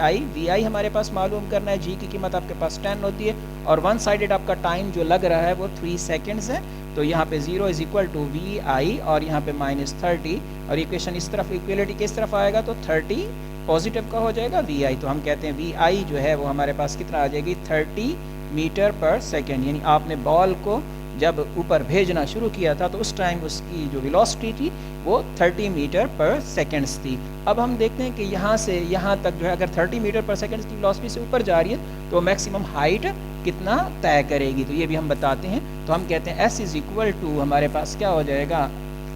[SPEAKER 1] आई हमारे पास मालूम करना है, जी की कीमत आपके पास 10 होती है और वन साइडेड आपका टाइम जो लग रहा है वो 3 सेकेंड्स है, तो यहाँ पे 0 इज इक्वल टू वी आई और यहाँ पे -30, और इक्वेशन इस तरफ इक्वलिटी किस तरफ आएगा तो 30 पॉजिटिव का हो जाएगा वी आई, तो हम कहते हैं वी आई जो है वो हमारे पास कितना आ जाएगी 30 मीटर पर सेकेंड, यानी आपने बॉल को जब ऊपर भेजना शुरू किया था तो उस टाइम उसकी जो वेलोसिटी थी वो 30 मीटर पर सेकेंड्स थी। अब हम देखते हैं कि यहाँ से यहाँ तक जो है अगर 30 मीटर पर सेकेंड्स की वेलोसिटी से ऊपर जा रही है तो मैक्सिमम हाइट कितना तय करेगी, तो ये भी हम बताते हैं। तो हम कहते हैं s इज़ इक्वल टू हमारे पास क्या हो जाएगा,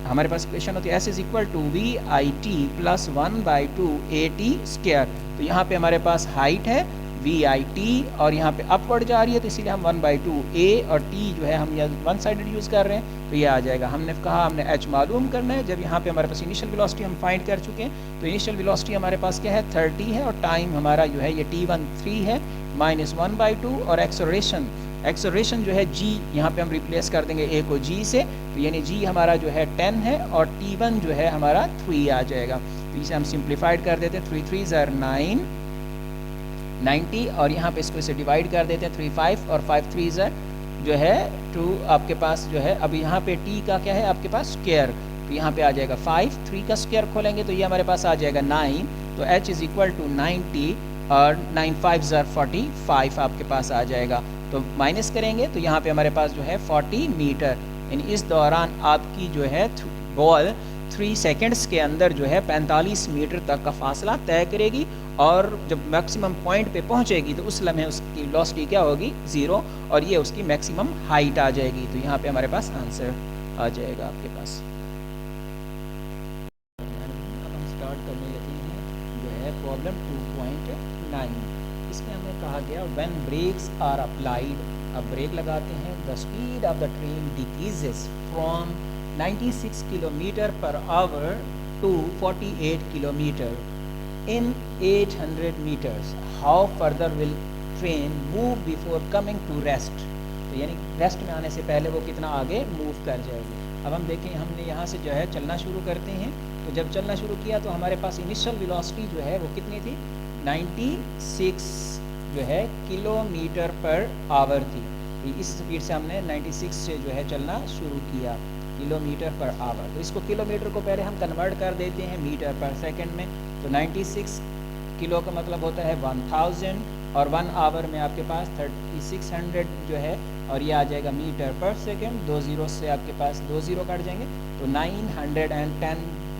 [SPEAKER 1] हमारे पास इक्वेशन होती है s is equal to V I T plus 1/2 A T square, तो यहाँ पे हमारे पास हाइट है वी आई टी और यहाँ पे अपवर्ड जा रही है तो इसीलिए हम 1/2 ए और टी जो है हम यहाँ वन साइडेड यूज़ कर रहे हैं, तो ये आ जाएगा। हमने कहा हमने एच मालूम करना है, जब यहाँ पे हमारे पास इनिशियल वेलोसिटी हम फाइंड कर चुके हैं, तो इनिशियल वेलोसिटी हमारे पास क्या है 30 है और टाइम हमारा जो है ये t1 3 है -1/2, और एक्सेलरेशन जो है g यहाँ पे हम रिप्लेस कर देंगे a को g से, तो यानी g हमारा जो है 10 है और t1 जो है हमारा 3 आ जाएगा, तो इसे हम सिंप्लीफाइड कर देते हैं, 3 3 ज़र 90 और यहाँ पे इसको इसे डिवाइड कर देते हैं 3 5 और 5 3 ज़र जो है 2 आपके पास जो है, अब यहाँ पे t का क्या है आपके पास स्क्वायर, तो यहाँ पे आ जाएगा 5, 3 का स्क्वायर खोलेंगे तो ये हमारे पास आ जाएगा 9, तो h इज़ इक्वल टू 90 और 9 5 ज़र 45 आपके पास आ जाएगा, तो माइनस करेंगे तो यहाँ पे हमारे पास जो है 40 मीटर, यानी इस दौरान आपकी जो है बॉल 3 सेकेंड्स के अंदर जो है 45 मीटर तक का फासला तय करेगी, और जब मैक्सिमम पॉइंट पे पहुंचेगी तो उस लम्हे उसकी वेलोसिटी क्या होगी 0 और ये उसकी मैक्सिमम हाइट आ जाएगी, तो यहाँ पे हमारे पास आंसर आ जाएगा आपके पास। अब हम स्टार्ट करने लगे हैं जो है प्रॉब्लम 2.9, इसमें हमें कहा गया व्हेन ब्रेक्स आर अप्लाइड, अब ब्रेक लगाते हैं, the speed of the train decreases from 96 kilometre per hour to 48 kilometre in 800 meters, how further will train move before coming to rest, तो यानी रेस्ट में आने से पहले वो कितना आगे मूव कर जाएगी। अब हम देखें हमने यहाँ से जो है चलना शुरू करते हैं, तो जब चलना शुरू किया तो हमारे पास इनिशियल वेलोसिटी जो है वो कितनी थी 96 जो है किलोमीटर पर आवर थी, तो इस स्पीड से हमने 96 से जो है चलना शुरू किया किलोमीटर पर आवर, तो इसको किलोमीटर को पहले हम कन्वर्ट कर देते हैं मीटर पर सेकंड में, तो 96 किलो का मतलब होता है 1000 और 1 आवर में आपके पास 3600 जो है, और ये आ जाएगा मीटर पर सेकंड, 2 ज़ीरो से आपके पास 2 ज़ीरो कट जाएंगे तो 910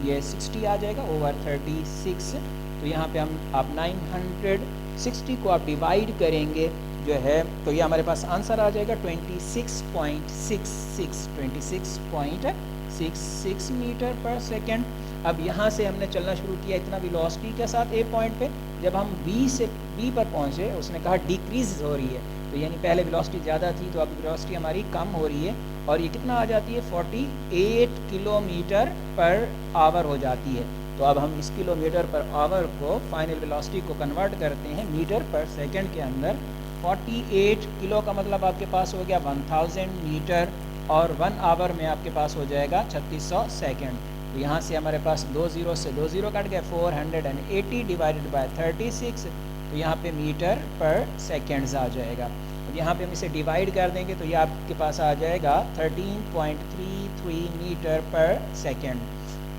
[SPEAKER 1] ये 60 आ जाएगा ओवर 36, तो यहाँ पे हम आप 960 को आप डिवाइड करेंगे जो है, तो ये हमारे पास आंसर आ जाएगा 26.66 मीटर पर सेकेंड। अब यहाँ से हमने चलना शुरू किया इतना वेलोसिटी के साथ ए पॉइंट पे, जब हम बी से बी पर पहुँचे उसने कहा डिक्रीज हो रही है, तो यानी पहले वेलोसिटी ज़्यादा थी तो अब वेलोसिटी हमारी कम हो रही है, और ये कितना आ जाती है 48 किलोमीटर पर आवर हो जाती है, तो अब हम इस किलोमीटर पर आवर को फाइनल वेलोसिटी को कन्वर्ट करते हैं मीटर पर सेकंड के अंदर, 48 किलो का मतलब आपके पास हो गया 1000 मीटर, और 1 आवर में आपके पास हो जाएगा 3600 सेकेंड, तो यहाँ से हमारे पास 2 ज़ीरो से 2 ज़ीरो कट गया 480 डिवाइडेड बाय 36, तो यहाँ पे मीटर पर सेकेंड्स आ जाएगा, और यहाँ पे हम इसे डिवाइड कर देंगे तो ये आपके पास आ जाएगा 13.33 metre per second.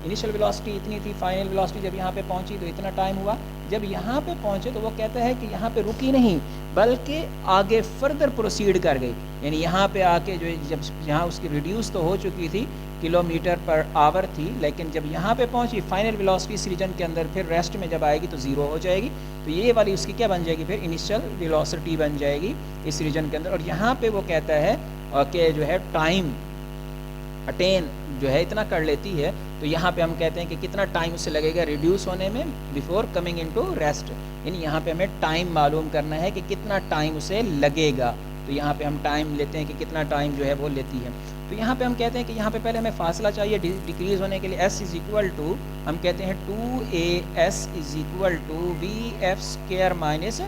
[SPEAKER 1] Initial velocity इतनी थी, फाइनल वेलोसिटी जब यहाँ पे पहुँची तो इतना टाइम हुआ, जब यहाँ पे पहुँचे तो वो कहता है कि यहाँ पे रुकी नहीं बल्कि आगे फर्दर प्रोसीड कर गई, यानी यहाँ पे आके जो जब यहाँ उसकी रिड्यूस तो हो चुकी थी किलोमीटर पर आवर थी, लेकिन जब यहाँ पे पहुँची फाइनल वेलोसिटी इस रीजन के अंदर फिर रेस्ट में जब आएगी तो ज़ीरो हो जाएगी, तो ये वाली उसकी क्या बन जाएगी फिर इनिशियल वेलोसिटी बन जाएगी इस रीजन के अंदर। और यहाँ पे वो कहता है कि जो है अटेन जो है इतना कर लेती है, तो यहाँ पे हम कहते हैं कि कितना टाइम उसे लगेगा रिड्यूस होने में बिफोर कमिंग इनटू रेस्ट, यानी यहाँ पे हमें टाइम मालूम करना है कि कितना टाइम उसे लगेगा। तो यहाँ पे हम टाइम लेते हैं कि कितना टाइम जो है वो लेती है। तो यहाँ पे हम कहते हैं कि यहाँ पे पहले हमें फासला चाहिए डिक्रीज होने के लिए, s इज इक्वल टू हम कहते हैं 2as is equal to v(f)² minus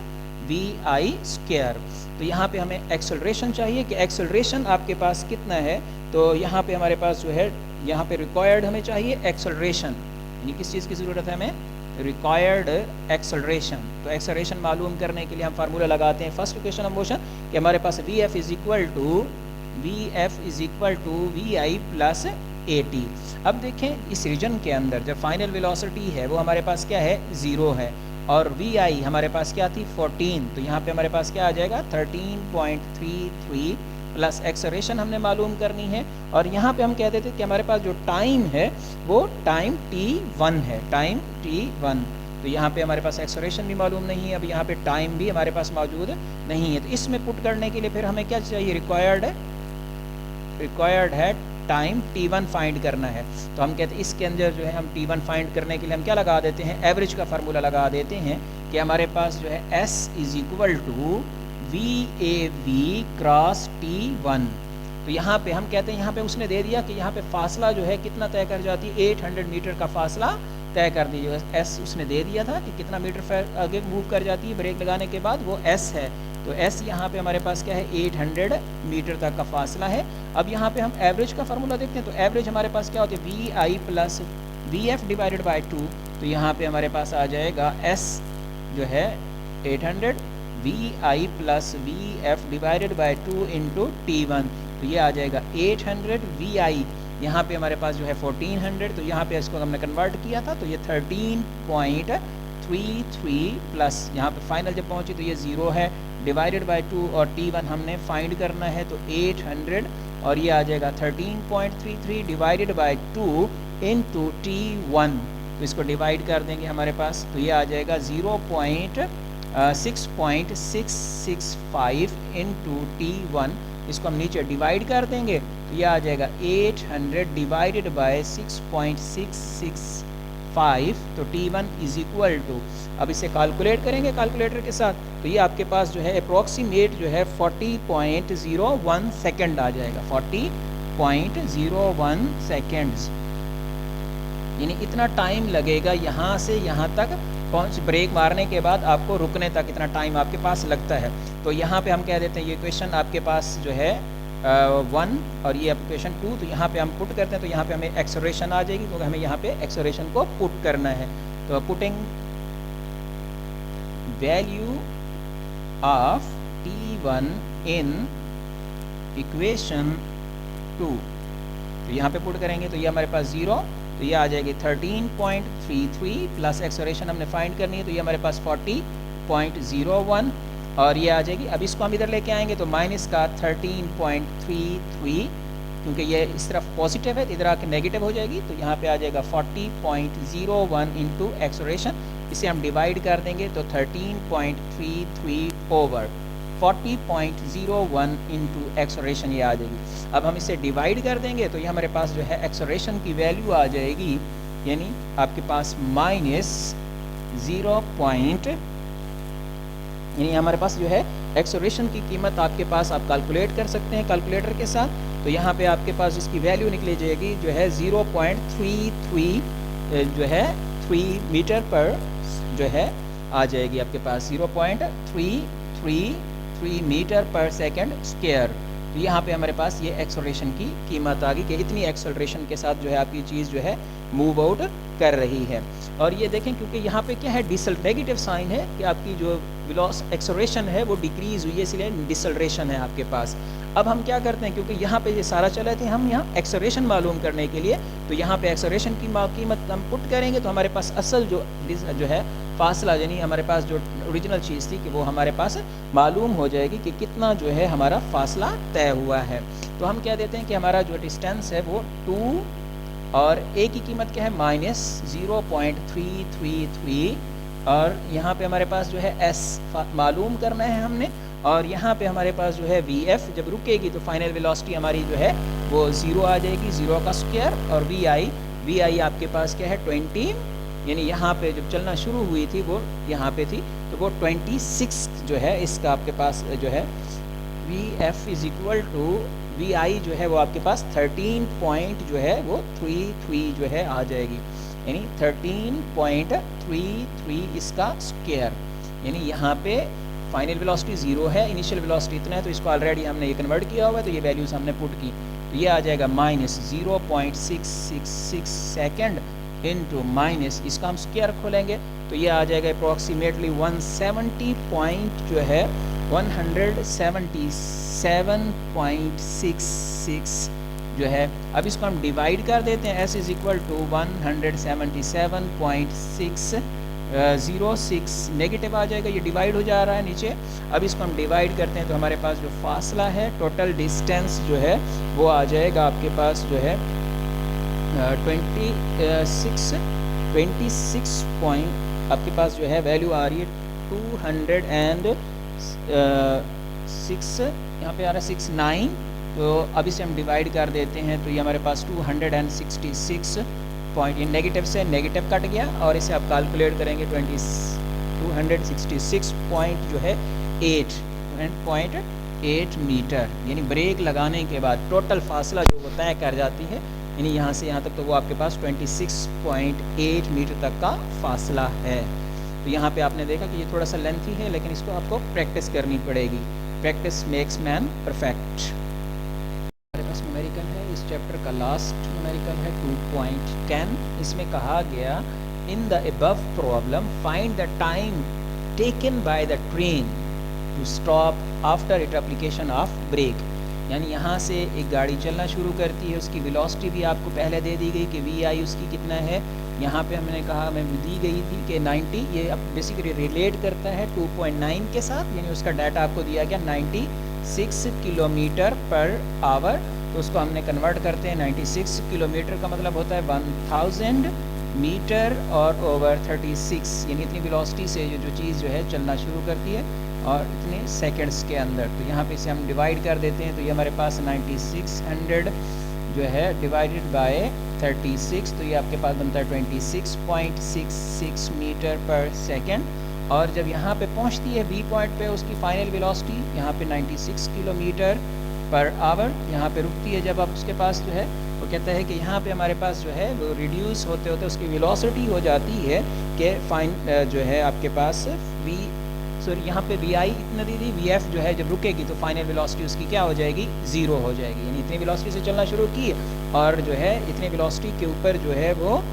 [SPEAKER 1] vi²। तो यहाँ पे हमें एक्सेलरेशन चाहिए कि एक्सेलरेशन आपके पास कितना है। तो यहाँ पे हमारे पास जो है यहाँ पे रिक्वायर्ड हमें चाहिए एक्सेलरेशन, यानी किस चीज़ की ज़रूरत है हमें, रिक्वायर्ड एक्सेलरेशन। तो एक्सेलरेशन मालूम करने के लिए हम फार्मूला लगाते हैं फर्स्ट इक्वेशन ऑफ मोशन कि हमारे पास vf is equal to vi plus at। अब देखें इस रीजन के अंदर जब फाइनल वेलोसिटी है वो हमारे पास क्या है, 0 है, और vi हमारे पास क्या थी 14, तो यहाँ पे हमारे पास क्या आ जाएगा 13.33 प्लस एक्सेलरेशन हमने मालूम करनी है। और यहाँ पे हम कह देते कि हमारे पास जो टाइम है वो टाइम t1 है, टाइम t1। तो यहाँ पे हमारे पास एक्सेलरेशन भी मालूम नहीं है, अब यहाँ पे टाइम भी हमारे पास मौजूद नहीं है। तो इसमें पुट करने के लिए फिर हमें क्या चाहिए, रिक्वायर्ड है टाइम t1 फाइंड करना है। तो हम कहते हैं इसके अंदर जो है हम t1 फाइंड करने के लिए हम क्या लगा देते हैं, एवरेज का फार्मूला लगा देते हैं कि हमारे पास जो है s is equal to VAV cross T1। तो यहाँ पे हम कहते हैं, यहाँ पे उसने दे दिया कि यहाँ पे फासला जो है कितना तय कर जाती है, 800 मीटर का फासला तय कर दीजिए। S उसने दे दिया था कि कितना मीटर आगे मूव कर जाती है ब्रेक लगाने के बाद, वो S है। तो S यहाँ पे हमारे पास क्या है 800 मीटर तक का फासला है। अब यहाँ पे हम एवरेज का फार्मूला देखते हैं, तो एवरेज हमारे पास क्या होती है VI plus VF divided by 2। तो यहाँ पे हमारे पास आ जाएगा S जो है 800 VI plus VF divided by 2 into T1। तो ये आ जाएगा 800 VI, यहाँ पे हमारे पास जो है 1400, तो यहाँ पे इसको हमने कन्वर्ट किया था तो ये 13.33 प्लस यहाँ पे फाइनल जब पहुँची तो ये 0 है, डिवाइडेड बाई 2 और T1 हमने फाइंड करना है तो 800 और ये आ जाएगा 13.33 डिवाइडेड बाई 2 इंटू T1। तो इसको डिवाइड कर देंगे हमारे पास, तो ये आ जाएगा 6.665 इंटू T1। इसको हम नीचे डिवाइड कर देंगे तो ये आ जाएगा 800 डिवाइडेड बाय 6.665। तो T1 इज इक्वल टू, अब इसे कैलकुलेट करेंगे कैलकुलेटर के साथ, तो ये आपके पास जो है अप्रोक्सीमेट जो है 40.01 सेकेंड आ जाएगा, 40.01 सेकेंड्स, यानी इतना टाइम लगेगा यहाँ से यहाँ तक पहुँच, ब्रेक मारने के बाद आपको रुकने तक इतना टाइम आपके पास लगता है। तो यहाँ पे हम कह देते हैं ये क्वेश्चन आपके पास जो है 1 और ये क्वेश्चन 2, तो यहाँ पे हम पुट करते हैं तो यहाँ पे हमें एक्सेलरेशन आ जाएगी, तो हमें यहाँ पे एक्सेलरेशन को पुट करना है। तो putting value of T1 in equation 2, तो यहाँ पे पुट करेंगे तो ये हमारे पास 0, तो ये आ जाएगी 13.33 प्लस एक्सेलरेशन हमने फाइंड करनी है तो ये हमारे पास 40.01 और ये आ जाएगी। अब इसको हम इधर लेके आएंगे तो माइनस का 13.33, क्योंकि ये इस तरफ पॉजिटिव है तो इधर आके नेगेटिव हो जाएगी, तो यहाँ पे आ जाएगा 40.01 इंटू एक्सेलरेशन, इसे हम डिवाइड कर देंगे तो 13.33 ओवर 40.01 इंटू एक्सेलरेशन ये आ जाएगी। अब हम इसे डिवाइड कर देंगे तो ये हमारे पास जो है एक्सेलरेशन की वैल्यू आ जाएगी, यानी आपके पास माइनस 0. यानी हमारे पास जो है एक्सेलरेशन की कीमत आपके पास आप कैलकुलेट कर सकते हैं कैलकुलेटर के साथ। तो यहाँ पे आपके पास इसकी वैल्यू निकली जाएगी जो है 0.33 जो है 3 मीटर पर जो है आ जाएगी आपके पास 0.333 मीटर पर सेकंड स्क्वायर। तो यहाँ पे हमारे पास ये एक्सेलरेशन की कीमत आ गई कि इतनी एक्सेलरेशन के साथ जो है आपकी चीज़ जो है मूव आउट कर रही है। और ये देखें क्योंकि यहाँ पे क्या है नेगेटिव साइन है कि आपकी जो एक्सेलरेशन है वो डिक्रीज हुई है, इसलिए डिसलरेशन है आपके पास। अब हम क्या करते हैं, क्योंकि यहाँ पे ये सारा चला थे हम यहाँ एक्सेलरेशन मालूम करने के लिए, तो यहाँ पे एक्सेलरेशन की कीमत हम पुट करेंगे तो हमारे पास असल जो है फासला, यानी हमारे पास जो ओरिजिनल चीज़ थी कि वो हमारे पास मालूम हो जाएगी कि कितना जो है हमारा फासला तय हुआ है। तो हम क्या देते हैं कि हमारा जो डिस्टेंस है वो 2 और ए की कीमत क्या है माइनस 0.333 और यहाँ पे हमारे पास जो है एस मालूम करना है हमने, और यहाँ पे हमारे पास जो है VF जब रुकेगी तो फाइनल वेलोसिटी हमारी जो है वो 0 आ जाएगी, 0 का स्क्वायर, और VI आपके पास क्या है 20, यानी यहाँ पे जब चलना शुरू हुई थी वो यहाँ पे थी, तो वो 26 जो है इसका आपके पास जो है VF is equal to VI जो है वो आपके पास 13 पॉइंट जो है वो 33 जो है आ जाएगी, यानी 13.33 इसका स्क्वायर, यानी यहाँ पे फाइनल वेलोसिटी 0 है, इनिशियल वेलोसिटी इतना है, तो इसको ऑलरेडी हमने ये कन्वर्ट किया हुआ है, तो ये वैल्यूज़ हमने पुट की, तो ये आ जाएगा -0.666 सेकेंड इंटू माइनस इसका हम स्क्वायर खोलेंगे, तो ये आ जाएगा अप्रॉक्सीमेटली 170 पॉइंट जो है 177.66 जो है। अब इसको हम डिवाइड कर देते हैं, S is equal to 177.606 negative आ जाएगा, ये डिवाइड हो जा रहा है नीचे। अब इसको हम डिवाइड करते हैं तो हमारे पास जो फासला है, टोटल डिस्टेंस जो है वो आ जाएगा आपके पास जो है 26 पॉइंट आपके पास जो है वैल्यू आ रही है 206, यहाँ पे आ रहा है 69, तो अब इसे हम डिवाइड कर देते हैं तो ये हमारे पास 266 पॉइंट, ये नेगेटिव से नेगेटिव कट गया, और इसे आप कैलकुलेट करेंगे 266 पॉइंट जो है 8 मीटर, यानी ब्रेक लगाने के बाद टोटल फासला जो वो तय कर जाती है, यानी यहाँ से यहाँ तक तो वो आपके पास 26.8 मीटर तक का फासला है। तो यहाँ पे आपने देखा कि ये थोड़ा सा लेंथी है, लेकिन इसको आपको प्रैक्टिस करनी पड़ेगी, प्रैक्टिस मेक्स मैन परफेक्ट। हमारे पास न्यूमेरिकल है, इस चैप्टर का लास्ट न्यूमेरिकल है 2.10, इसमें कहा गया in the above problem find the time taken by the train to stop after it application of brake, यानी यहाँ से एक गाड़ी चलना शुरू करती है, उसकी वेलोसिटी भी आपको पहले दे दी गई कि VI उसकी कितना है, यहाँ पे हमने कहा हमें दी गई थी कि 90, ये अब बेसिकली रिलेट करता है 2.9 के साथ, यानी उसका डाटा आपको दिया गया 96 किलोमीटर पर आवर, तो उसको हमने कन्वर्ट करते हैं 96 किलोमीटर का मतलब होता है 1000 मीटर और ओवर 36, यानी इतनी वेलोसिटी से जो चीज़ जो है चलना शुरू करती है और इतने सेकंड्स के अंदर। तो यहाँ पे इसे हम डिवाइड कर देते हैं, तो ये हमारे पास 9600 जो है डिवाइडेड बाय 36, तो ये आपके पास बनता है 26.66 मीटर पर सेकंड, और जब यहाँ पे पहुँचती है B पॉइंट पे उसकी फाइनल वेलोसिटी यहाँ पे 96 किलोमीटर पर आवर यहाँ पे रुकती है। जब आप उसके पास जो है वो कहता है कि यहाँ पे हमारे पास जो है वो रिड्यूस होते होते उसकी वेलोसिटी हो जाती है कि जो है आपके पास यहाँ पे VI इतना दी थी, VF जो है जब रुकेगी तो फाइनल वेलोसिटी उसकी क्या हो जाएगी 0 हो जाएगी, यानी इतनी वेलोसिटी से चलना शुरू की और जो है इतनी वेलोसिटी के ऊपर जो है वो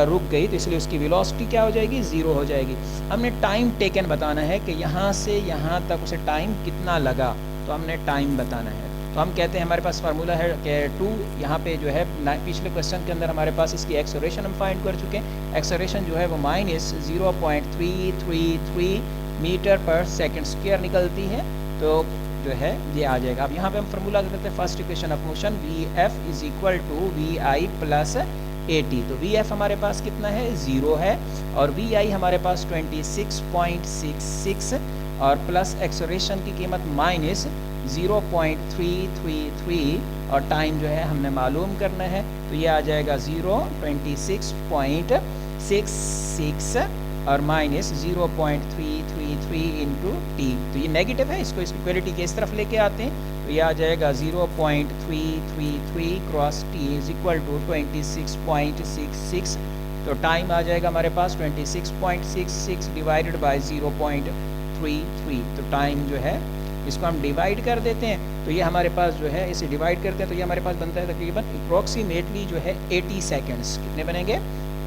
[SPEAKER 1] रुक गई, तो इसलिए उसकी वेलोसिटी क्या हो जाएगी 0 हो जाएगी। हमने टाइम टेकन बताना है कि यहाँ से यहाँ तक उसे टाइम कितना लगा, तो हमने टाइम बताना है। तो हम कहते हैं हमारे पास फार्मूला है कि 2, यहाँ पे जो है पिछले क्वेश्चन के अंदर हमारे पास इसकी एक्सेलरेशन हम फाइंड कर चुके हैं, एक्सेलरेशन जो है वो -0.333 मीटर पर सेकंड स्क्वायर निकलती है, तो जो है ये आ जाएगा। अब यहाँ पे हम फार्मूला करते हैं first equation of motion, VF is equal to VI plus 80, तो VF हमारे पास कितना है 0 है, और VI हमारे पास 26.66 और प्लस एक्सेलरेशन की कीमत -0.333 और टाइम जो है हमने मालूम करना है, तो ये आ जाएगा 26.66 और -0.333 इंटू टी, तो ये नेगेटिव है, इसको इक्वलिटी के इस तरफ लेके आते हैं, तो ये आ जाएगा 0.333 cross T is equal to 26.66, तो टाइम आ जाएगा हमारे पास 26.66 डिवाइडेड बाय 0.33, तो टाइम जो है इसको हम डिवाइड कर देते हैं, तो ये हमारे पास जो है इसे डिवाइड करते हैं, तो ये हमारे पास बनता है तकरीबन अप्रॉक्सीमेटली जो है 80 सेकेंड्स, कितने बनेंगे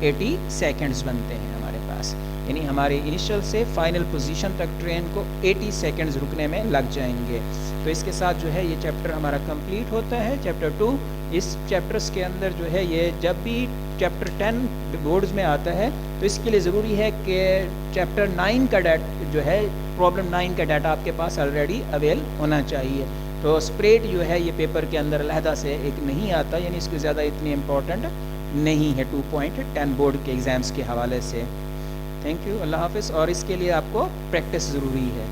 [SPEAKER 1] 80 सेकेंड्स बनते हैं हमारे पास, यानी हमारे इनिशियल से फाइनल पोजीशन तक ट्रेन को 80 सेकेंड्स रुकने में लग जाएंगे। तो इसके साथ जो है ये चैप्टर हमारा कंप्लीट होता है, चैप्टर 2। इस चैप्टर्स के अंदर जो है ये जब भी चैप्टर 10 बोर्ड्स में आता है तो इसके लिए ज़रूरी है कि चैप्टर 9 का डाटा जो है प्रॉब्लम 9 का डाटा आपके पास ऑलरेडी अवेल होना चाहिए। तो स्प्रेड जो है ये पेपर के अंदर अलहदा से एक नहीं आता, यानी इसको ज़्यादा इतनी इम्पोर्टेंट नहीं है 2.10 बोर्ड के एग्ज़ाम्स के हवाले से। थैंक यू, अल्लाह हाफिज़। और इसके लिए आपको प्रैक्टिस ज़रूरी है।